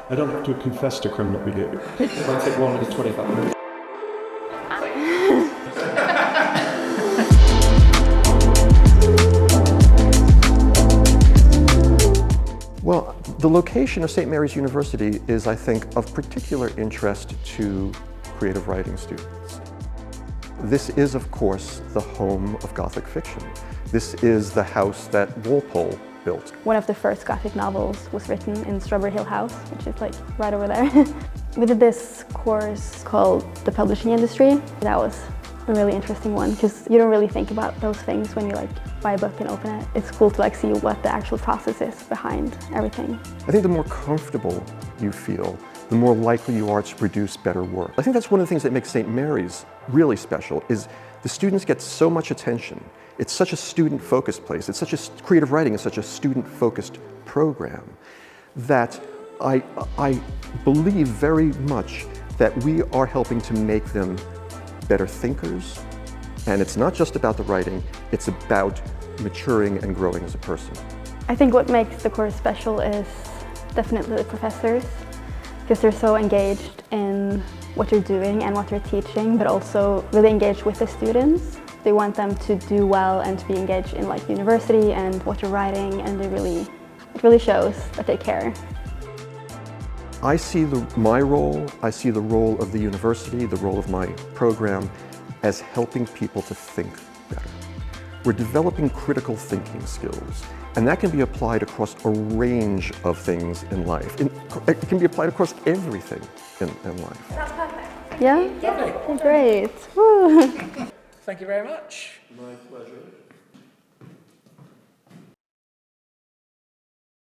I don't have to confess to criminal behavior. It might take 1 minute 25 minutes. Well, the location of St. Mary's University is, I think, of particular interest to creative writing students. This is, of course, the home of Gothic fiction. This is the house that Walpole built. One of the first Gothic novels was written in Strawberry Hill House, which is like right over there. We did this course called The Publishing Industry. That was a really interesting one because you don't really think about those things when you like buy a book and open it. It's cool to like see what the actual process is behind everything. I think the more comfortable you feel, the more likely you are to produce better work. I think that's one of the things that makes St. Mary's really special is the students get so much attention. It's such a student-focused place. It's such a creative writing is such a student-focused program that I believe very much that we are helping to make them better thinkers. And it's not just about the writing, it's about maturing and growing as a person. I think what makes the course special is definitely the professors, because they're so engaged in what you're doing and what you're teaching, but also really engaged with the students. They want them to do well and to be engaged in like university and what you're writing, and it really shows that they care. I see my role, I see the role of the university, the role of my program as helping people to think better. We're developing critical thinking skills, and that can be applied across a range of things in life. It can be applied across everything in life. That's perfect. Yeah? Yeah. Great. Woo. Thank you very much. My pleasure.